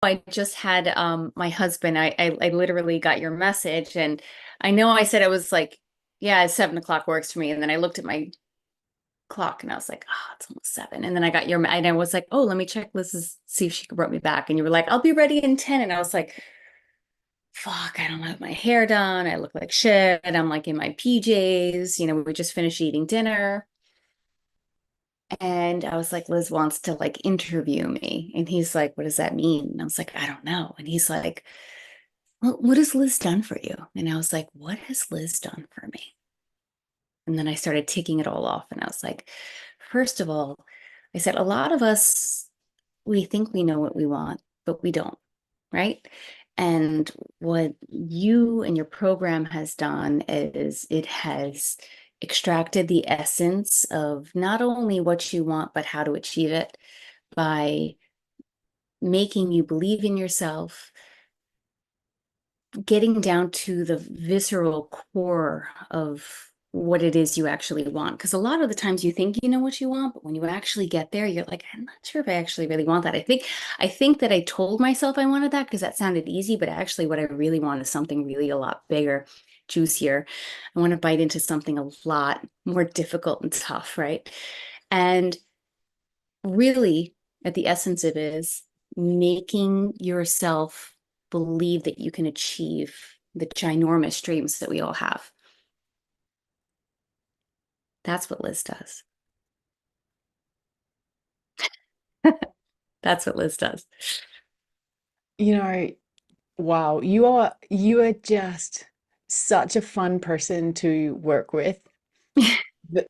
I just had my husband. I literally got your message, and I know I said I was like, yeah, 7 o'clock works for me. And then I looked at my clock and I was like, oh, it's almost seven. And then I got your and I was like, oh, let me check Liz's, see if she wrote me back. And you were like, I'll be ready in 10. And I was like, fuck, I don't have my hair done. I look like shit. I'm like in my PJs. We just finished eating dinner. And I was like, Liz wants to like interview me. And he's like, what does that mean? And I was like, I don't know. And he's like, well, what has Liz done for you? And I was like, what has Liz done for me? And then I started ticking it all off. And I was like, first of all, I said, a lot of us, we think we know what we want, but we don't, right? And what you and your program has done is it has extracted the essence of not only what you want, but how to achieve it by making you believe in yourself, getting down to the visceral core of what it is you actually want. Because a lot of the times you think you know what you want, but when you actually get there, you're like, I'm not sure if I actually really want that. I think that I told myself I wanted that because that sounded easy, but actually what I really want is something really a lot bigger, juicier. I want to bite into something a lot more difficult and tough, right? And really, at the essence of it is making yourself believe that you can achieve the ginormous dreams that we all have. That's what Liz does. That's what Liz does. You know, wow, you are just such a fun person to work with.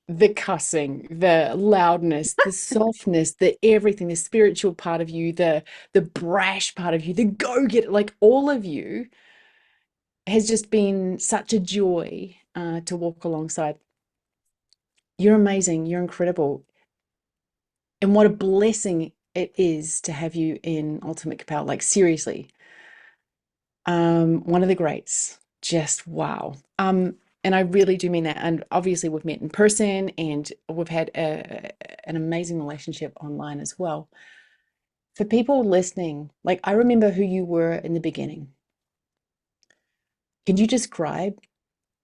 The cussing, the loudness, the softness, the everything, the spiritual part of you, the brash part of you, the go-getter, like all of you has just been such a joy to walk alongside. You're amazing, you're incredible. And what a blessing it is to have you in Ultimate KAPOW. Like seriously, one of the greats. Just wow. And I really do mean that. And obviously, we've met in person, and we've had an amazing relationship online as well. For people listening, like I remember who you were in the beginning. Can you describe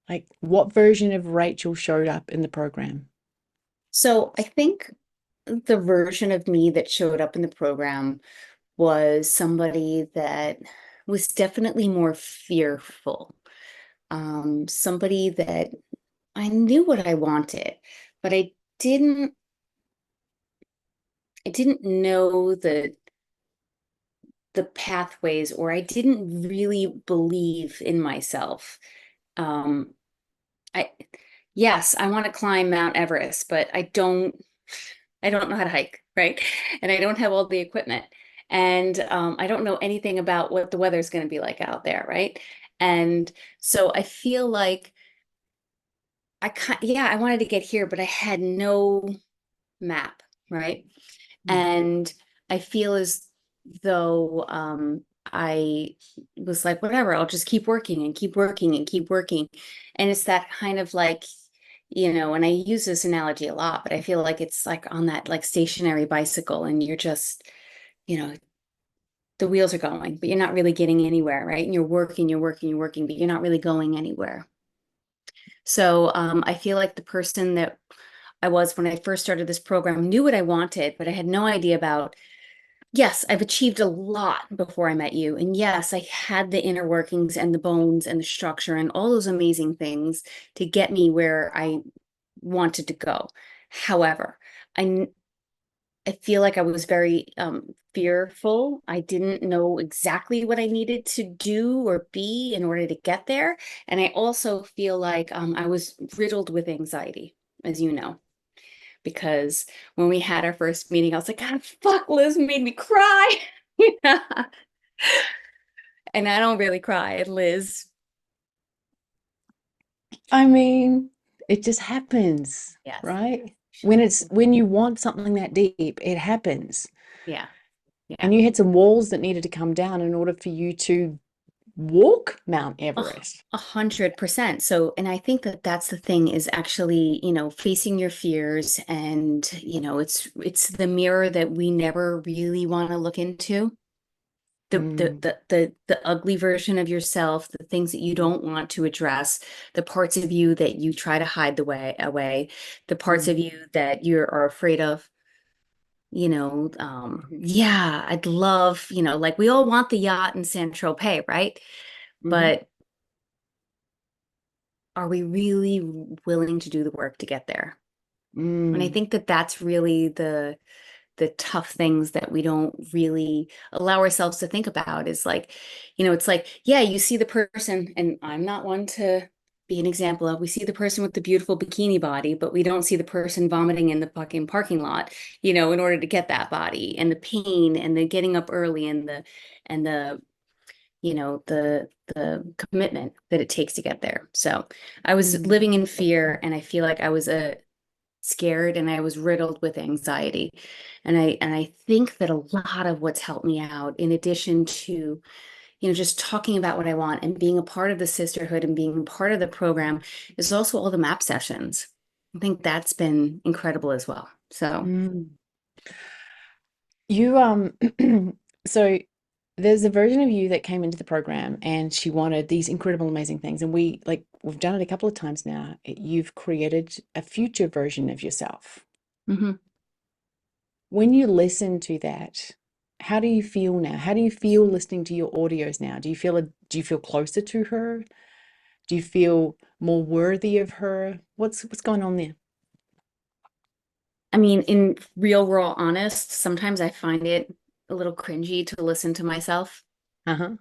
like what version of Rachel showed up in the program? So I think the version of me that showed up in the program was somebody that was definitely more fearful. Somebody that I knew what I wanted, but didn't I didn't know the pathways, or I didn't really believe in myself. Um, I yes, I want to climb Mount Everest, but I don't know how to hike, right? And I don't have all the equipment. And I don't know anything about what the weather's going to be like out there, right? And so I feel like yeah, I wanted to get here, but I had no map, right? Mm. And I feel as though I was like, whatever, I'll just keep working and keep working and keep working. And it's that kind of like, and I use this analogy a lot, but I feel like it's like on that like stationary bicycle and you're just, you know, the wheels are going, but you're not really getting anywhere, right? And you're working, you're working, you're working, but you're not really going anywhere. So I feel like the person that I was when I first started this program knew what I wanted, but I had no idea about. Yes, I've achieved a lot before I met you. And yes, I had the inner workings and the bones and the structure and all those amazing things to get me where I wanted to go. However, I I feel like I was very fearful. I didn't know exactly what I needed to do or be in order to get there. And I also feel like I was riddled with anxiety, as you know, because when we had our first meeting, I was like, God, fuck, Liz made me cry. Yeah. And I don't really cry. And Liz, I mean, it just happens, yes, right? When you want something that deep, it happens. yeah, yeah. And you had some walls that needed to come down in order for you to walk Mount A Everest. 100%. So, and I think that that's the thing is actually, facing your fears and, it's the mirror that we never really want to look into. Mm, The ugly version of yourself, the things that you don't want to address, the parts of you that you try to hide the way away, the parts mm, of you that you are afraid of. Yeah, I'd love, like we all want the yacht in San Tropez, right? mm, But are we really willing to do the work to get there? And I mm, think that that's really the tough things that we don't really allow ourselves to think about is like, it's like, yeah, you see the person, and I'm not one to be an example of, we see the person with the beautiful bikini body, but we don't see the person vomiting in the fucking parking lot, in order to get that body and the pain and the getting up early and the commitment that it takes to get there. So I was mm, living in fear, and I feel like I was a scared, and I was riddled with anxiety. And I think that a lot of what's helped me out, in addition to, just talking about what I want and being a part of the sisterhood and being part of the program, is also all the map sessions. I think that's been incredible as well. So, mm. You so there's a version of you that came into the program and she wanted these incredible, amazing things. And we've done it a couple of times now. You've created a future version of yourself. mhm. When you listen to that, how do you feel now? How do you feel listening to your audios now? Do you feel closer to her? Do you feel more worthy of her? What's going on there? I mean, in real, raw, honest, sometimes I find it a little cringy to listen to myself. Uh-huh.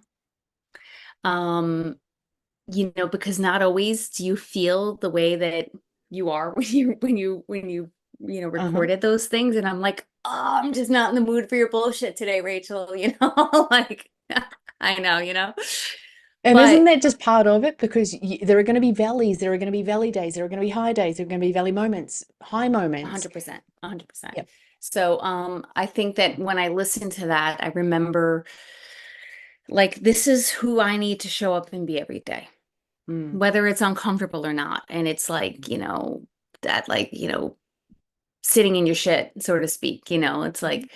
Um, because not always do you feel the way that you are when you Uh-huh. recorded those things. And I'm like, oh, I'm just not in the mood for your bullshit today, Rachel, like I know, And isn't but that just part of it? Because there are going to be valleys, there are going to be valley days, there are going to be high days, there are going to be valley moments, high moments. 100%, 100%. Yep. So I think that when I listen to that, I remember, like, this is who I need to show up and be every day, Mm, whether it's uncomfortable or not. And it's like, that, like, sitting in your shit, so to speak. It's mhm, like,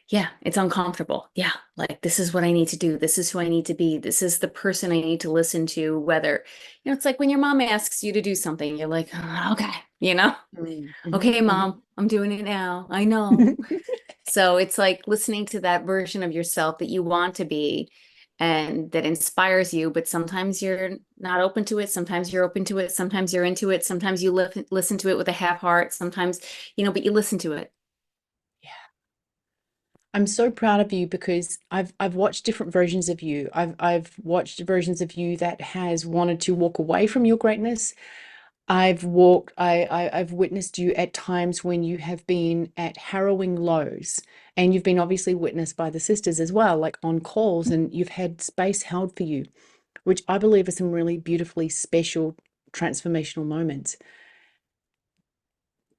yeah, it's uncomfortable. Yeah, like this is what I need to do. This is who I need to be. This is the person I need to listen to. Whether, it's like when your mom asks you to do something, you're like, "Oh, okay, mm, mhm, okay, mhm. mom, I'm doing it now. I know." So it's like listening to that version of yourself that you want to be and that inspires you, but sometimes you're not open to it. Sometimes you're open to it. Sometimes you're into it. Sometimes you listen to it with a half heart. Sometimes, but you listen to it. Yeah. I'm so proud of you because I've watched different versions of you. I've watched versions of you that has wanted to walk away from your greatness. I've witnessed you at times when you have been at harrowing lows, and you've been obviously witnessed by the sisters as well, like on calls, and you've had space held for you, which I believe are some really beautifully special transformational moments.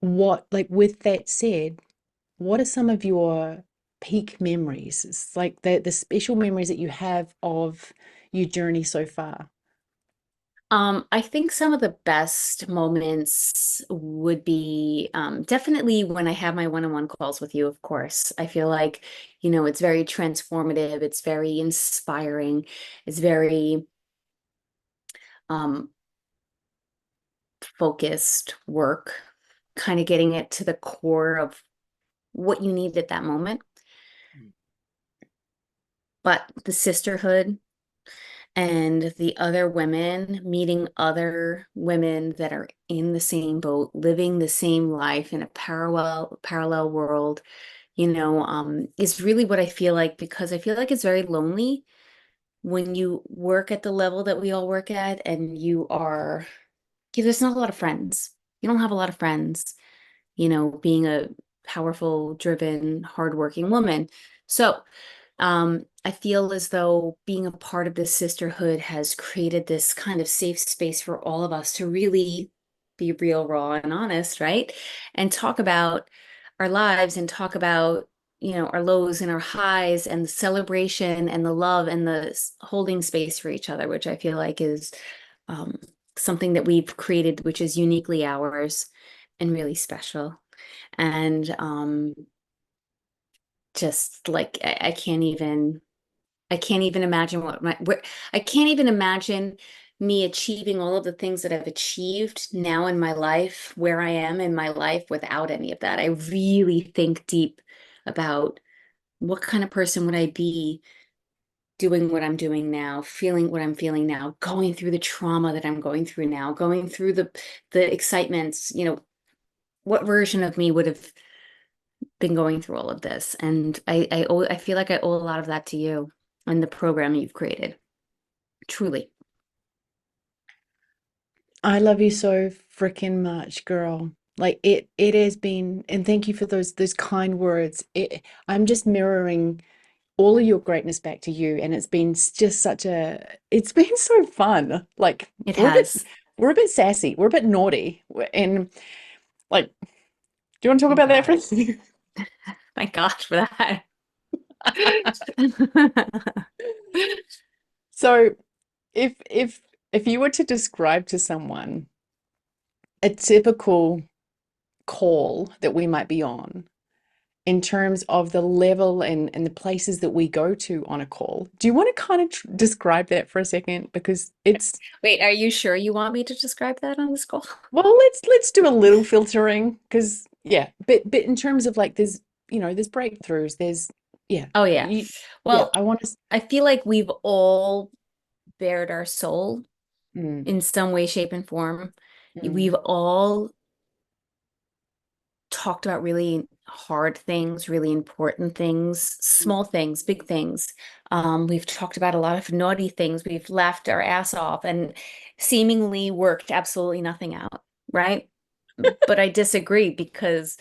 With that said, what are some of your peak memories? It's like the special memories that you have of your journey so far. I think some of the best moments would be definitely when I have my one-on-one calls with you, of course. I feel like, it's very transformative, it's very inspiring, it's very um, focused work, kind of getting it to the core of what you need at that moment. But the sisterhood and the other women, meeting other women that are in the same boat, living the same life in a parallel world, is really what I feel like, because I feel like it's very lonely when you work at the level that we all work at, and there's not a lot of friends. You don't have a lot of friends, being a powerful, driven, hardworking woman. So, I feel as though being a part of this sisterhood has created this kind of safe space for all of us to really be real, raw, and honest, right? And talk about our lives and talk about, our lows and our highs and the celebration and the love and the holding space for each other, which I feel like is um, something that we've created, which is uniquely ours and really special. And just like I can't even. I can't even imagine I can't even imagine me achieving all of the things that I've achieved now in my life, where I am in my life without any of that. I really think deep about what kind of person would I be doing what I'm doing now, feeling what I'm feeling now, going through the trauma that I'm going through now, going through the excitements, what version of me would have been going through all of this. And I feel like I owe a lot of that to you and the program you've created. Truly. I love you so freaking much, girl. Like it has been, and thank you for those kind words. I'm just mirroring all of your greatness back to you, and just it's been so fun. Like It we're a bit has. we're a bit sassy, we're a bit naughty, and like, do you want to talk Thank about that for God. a second? Thank God for that. So if you were to describe to someone a typical call that we might be on in terms of the level and the places that we go to on a call, do you want to kind of describe that for a second? Because it's, Wait, are you sure you want me to describe that on this call? well, let's do a little filtering because yeah, but in terms of like there's breakthroughs, there's yeah, Oh yeah. you yeah, Well, I want to I feel like we've all bared our soul mm, in some way, shape, and form. mm, We've all talked about really hard things, really important things, small things, big things. We've talked about a lot of naughty things. We've laughed our ass off and seemingly worked absolutely nothing out, right? But I disagree because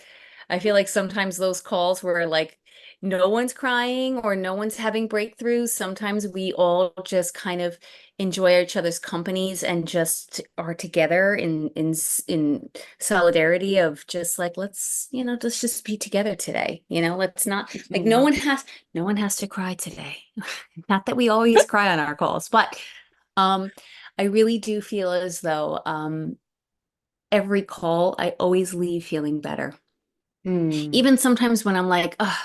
I feel like sometimes those calls where like no one's crying or no one's having breakthroughs, sometimes we all just kind of enjoy each other's companies and just are together in solidarity of just like let's just be together today. Let's not like mm, no one has to cry today. Not that we always cry on our calls, but um I really do feel as though every call I always leave feeling better. mm, Even sometimes when I'm like, ugh,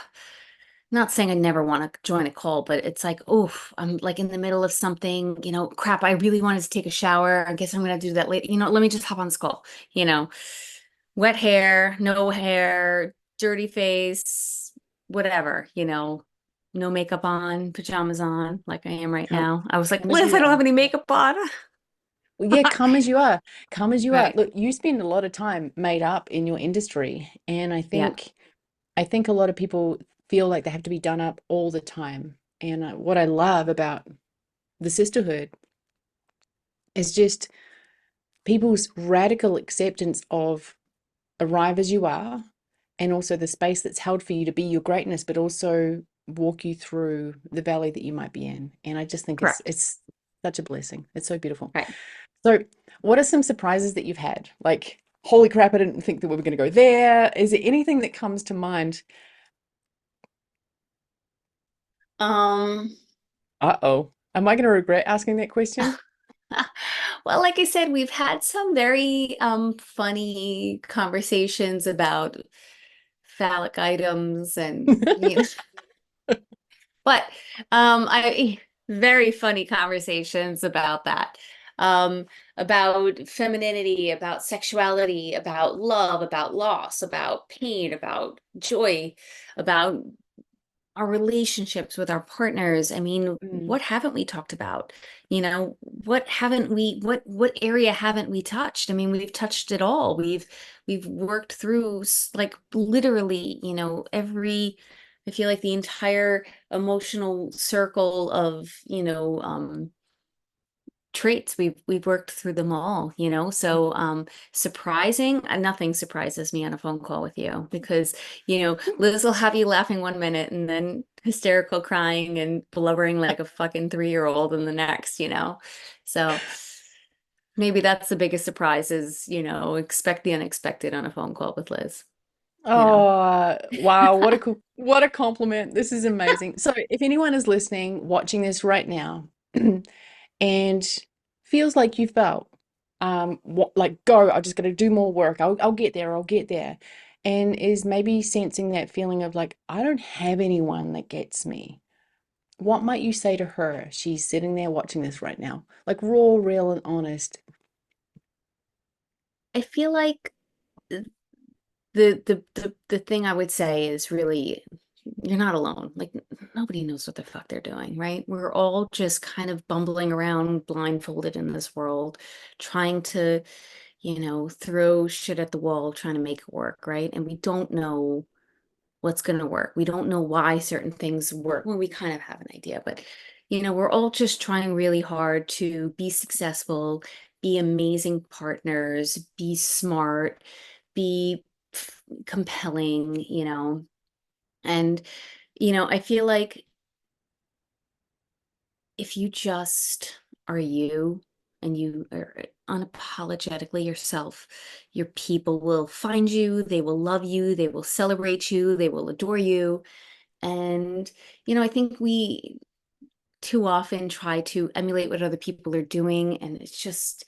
not saying I never want to join a call, but it's like, oof, I'm like in the middle of something, crap, I really wanted to take a shower. I guess I'm gonna do that later. Let me just hop on this call. You know, Wet hair, no hair, dirty face, whatever, no makeup on, pajamas on, like I am right come now. I was like, come as Liz, you I don't are. have any makeup on. Well, yeah, come as you are. Come as you are. Right. Look, you spend a lot of time made up in your industry, and Yeah. I think a lot of people feel like they have to be done up all the time. And what I love about the sisterhood is just people's radical acceptance of arrive as you are, and also the space that's held for you to be your greatness, but also walk you through the valley that you might be in. And I just think it's Correct. it's such a blessing. It's so beautiful. Right. So, what are some surprises that you've had? Like, holy crap, I didn't think that we were going to go there. Is there anything that comes to mind? Um, Uh-oh. Am I going to regret asking that question? Well, like I said, we've had some very funny conversations about phallic items and but I very funny conversations about that. Um, about femininity, about sexuality, about love, about loss, about pain, about joy, about our relationships with our partners. I mean, Mm, what haven't we talked about? What area haven't we touched? I mean, we've touched it all. We've worked through like literally, I feel like the entire emotional circle of, traits. We've worked through them all, so surprising, nothing surprises me on a phone call with you because Liz will have you laughing one minute and then hysterical crying and blubbering like a fucking 3-year-old in the next, so maybe that's the biggest surprise is expect the unexpected on a phone call with Liz, you know oh, wow, what a compliment. This is amazing. So, if anyone is listening, watching this right now, and feels like you felt what like go, I just got to do more work. I'll get there, I'll get there. And is maybe sensing that feeling of like, I don't have anyone that gets me. what might you say to her? She's sitting there watching this right now, like raw, real, and honest. I feel like the thing I would say is really you're not alone. Like nobody knows what the fuck they're doing, right? We're all just kind of bumbling around blindfolded in this world, trying to, throw shit at the wall, trying to make it work, right? And we don't know what's going to work. We don't know why certain things work. Well, we kind of have an idea, but we're all just trying really hard to be successful, be amazing partners, be smart, be compelling, and I feel like if you just are you and you are unapologetically yourself, your people will find you, they will love you, they will celebrate you, they will adore you. And, I think we too often try to emulate what other people are doing. And it's just,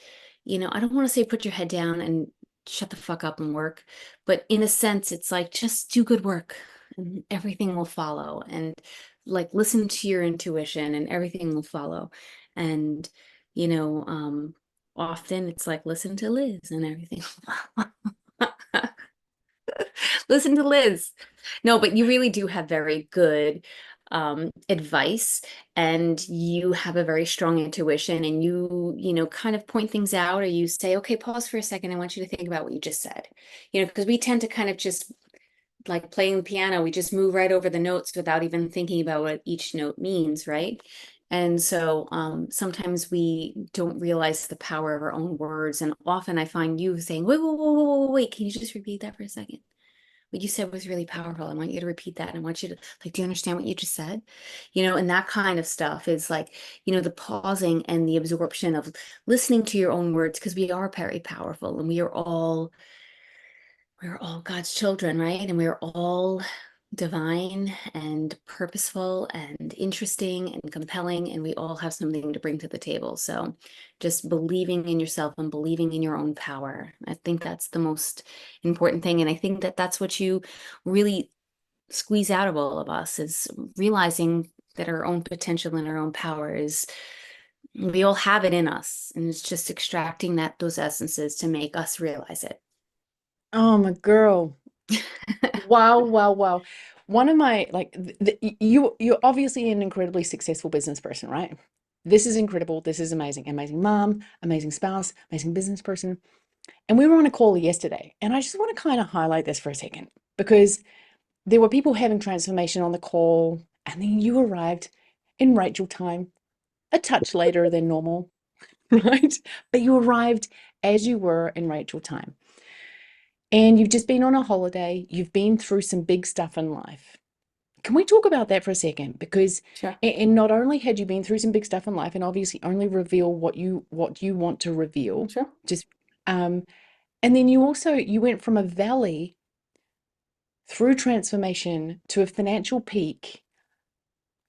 I don't want to say put your head down and shut the fuck up and work. But in a sense, it's like just do good work and everything will follow. And like listen to your intuition and everything will follow. And, you know, um, often it's like listen to Liz and everything will follow. Listen to Liz. No, but you really do have very good advice and you have a very strong intuition and you kind of point things out or you say, okay, pause for a second. I want you to think about what you just said. Because we tend to kind of just like playing the piano, we just move right over the notes without even thinking about what each note means, right? And so sometimes we don't realize the power of our own words. And often I find you saying, wait, wait, wait, wait, wait, wait, can you just repeat that for a second? What you said was really powerful. I want you to repeat that. And I want you to like, do you understand what you just said? And that kind of stuff is like, the pausing and the absorption of listening to your own words, because we are very powerful and we're all God's children, right? And we're all divine and purposeful and interesting and compelling, and we all have something to bring to the table. So just believing in yourself and believing in your own power. I think that's the most important thing. And I think that that's what you really squeeze out of all of us is realizing that our own potential and our own power is we all have it in us. And it's just extracting those essences to make us realize it. Oh, my girl. Wow, wow, wow. One of my like you're obviously an incredibly successful business person, right? This is incredible. This is amazing. Amazing mom, amazing spouse, amazing business person. And we were on a call yesterday, and I just want to kind of highlight this for a second because there were people having transformation on the call, and then you arrived in Rachel time, a touch later than normal, right? But you arrived as you were in Rachel time. And you've just been on a holiday, you've been through some big stuff in life. Can we talk about that for a second? Because Sure. and not only had you been through some big stuff in life and obviously only reveal what you want to reveal, Sure. just and then you went from a valley through transformation to a financial peak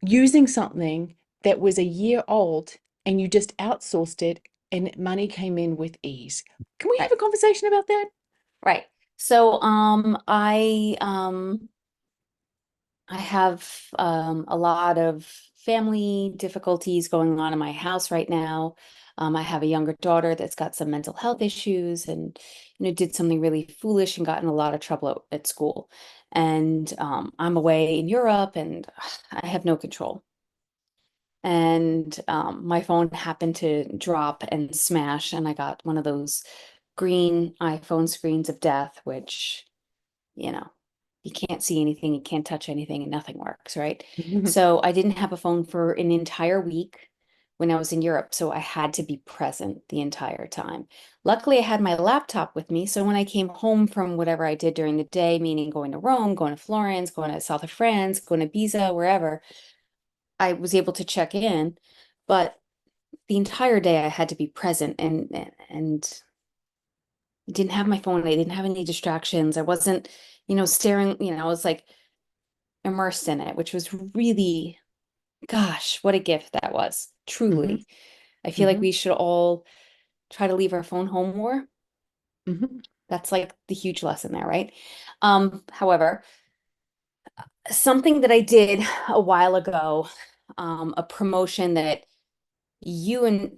using something that was a year old and you just outsourced it and money came in with ease. Can we have Right. a conversation about that? Right. So, I have a lot of family difficulties going on in my house right now. I have a younger daughter that's got some mental health issues and, did something really foolish and got in a lot of trouble at school. And I'm away in Europe and I have no control. And my phone happened to drop and smash, and I got one of those green iPhone screens of death, which you know, you can't see anything, you can't touch anything, and nothing works, right? So I didn't have a phone for an entire week when I was in Europe, so I had to be present the entire time. Luckily, I had my laptop with me, so when I came home from whatever I did during the day, meaning going to Rome, going to Florence, going to south of France, going to Pisa, wherever, I was able to check in, but the entire day I had to be present and I didn't have my phone. I didn't have any distractions. I wasn't, staring, I was like immersed in it, which was really, gosh, what a gift that was. Hmm. Truly. I feel like Hmm. we should all try to leave our phone home more. Hmm. That's like the huge lesson there, right? However, something that I did a while ago, a promotion that you and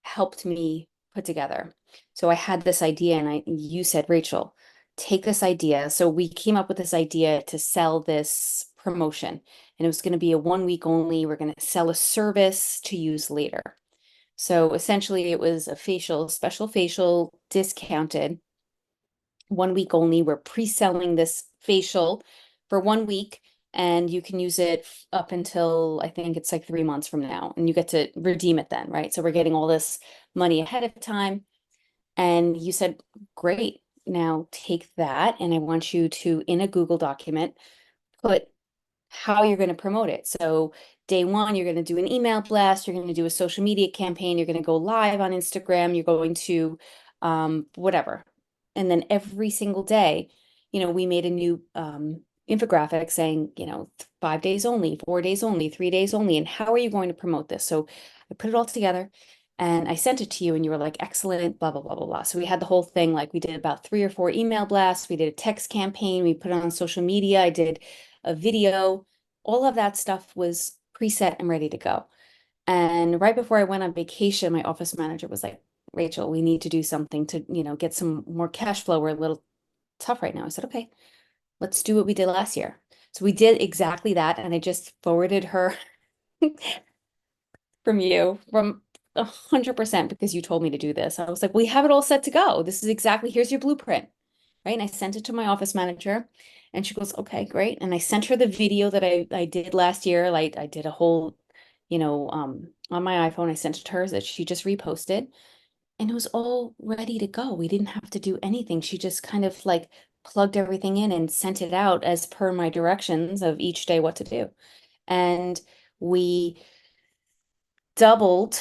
helped me put together. So I had this idea and you said, Rachel, take this idea. So we came up with this idea to sell this promotion, and it was going to be a 1 week only. We're going to sell a service to use later. So essentially it was a facial, special facial discounted 1 week only. We're pre-selling this facial for 1 week, and you can use it up until I think it's like 3 months from now, and you get to redeem it then, right? So we're getting all this money ahead of time. And you said, great, now take that, and I want you to, in a Google document, put how you're going to promote it. So day one, you're going to do an email blast, you're going to do a social media campaign, you're going to go live on Instagram, you're going to whatever. And then every single day, we made a new infographic saying, 5 days only, 4 days only, 3 days only, and how are you going to promote this? So I put it all together and I sent it to you, and you were like, excellent, blah, blah, blah, blah, blah. So we had the whole thing, like we did about 3 or 4 email blasts, we did a text campaign, we put it on social media, I did a video, all of that stuff was preset and ready to go. And right before I went on vacation, my office manager was like, Rachel, we need to do something to, get some more cash flow. We're a little tough right now. I said, okay, let's do what we did last year. So we did exactly that. And I just forwarded her from you from 100% because you told me to do this. I was like, we have it all set to go. This is exactly, here's your blueprint. Right. And I sent it to my office manager and she goes, okay, great. And I sent her the video that I did last year. Like I did a whole, on my iPhone, I sent it to her that she just reposted, and it was all ready to go. We didn't have to do anything. She just kind of like plugged everything in and sent it out as per my directions of each day what to do. And we doubled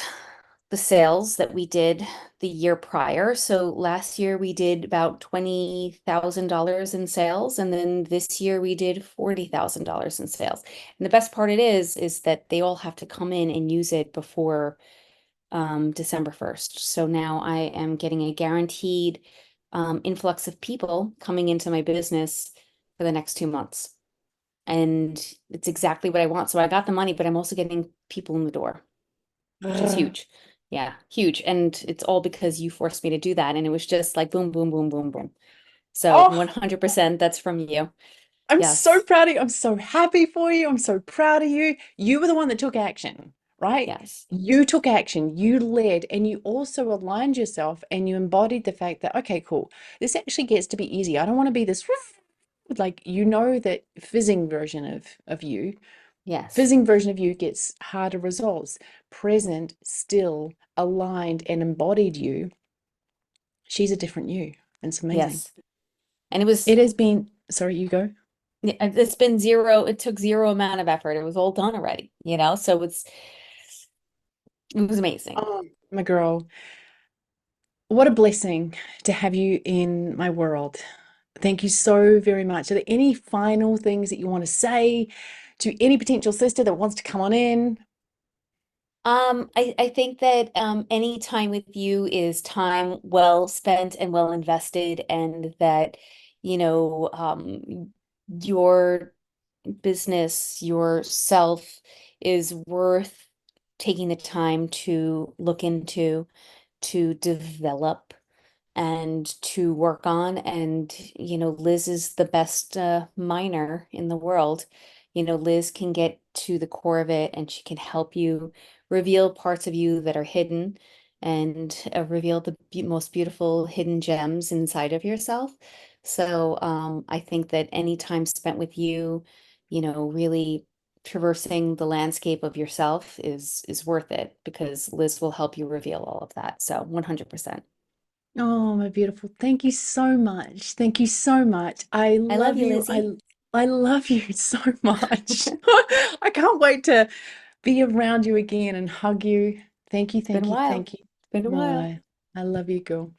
the sales that we did the year prior. So last year we did about $20,000 in sales, and then this year we did $40,000 in sales. And the best part is that they all have to come in and use it before December 1st. So now I am getting a guaranteed influx of people coming into my business for the next 2 months. And it's exactly what I want. So I got the money, but I'm also getting people in the door, which is Ugh. huge. Yeah, huge. And it's all because you forced me to do that. And it was just like boom, boom, boom, boom, boom. So Oh, 100% that's from you. I'm so Yes. proud of you. I'm so happy for you. I'm so proud of you. You were the one that took action, right? Yes. You took action, you led, and you also aligned yourself and you embodied the fact that, okay, cool, this actually gets to be easy. I don't want to be this like that fizzing version of you. Yes. Fizzing version of you gets harder results. Present, still, aligned, and embodied you. She's a different you. And it's amazing. Yes. And it was, It has been, sorry, you go. it's been zero, it took zero amount of effort. It was all done already, So it was amazing. Oh, my girl, what a blessing to have you in my world. Thank you so very much. Are there any final things that you want to say to any potential sister that wants to come on in? I think that any time with you is time well spent and well invested, and that, your business, yourself is worth taking the time to look into, to develop and to work on. And, Liz is the best miner in the world. Liz can get to the core of it and she can help you reveal parts of you that are hidden, and reveal the most beautiful hidden gems inside of yourself. So I think that any time spent with you, really traversing the landscape of yourself is worth it, because Liz will help you reveal all of that. So 100%. Oh, my beautiful. Thank you so much. Thank you so much. I I love love you, you. Lizzie. I love you so much. I can't wait to be around you again and hug you. Thank you, Been a thank you, while. thank you. Been a while. Bye. I love you, girl.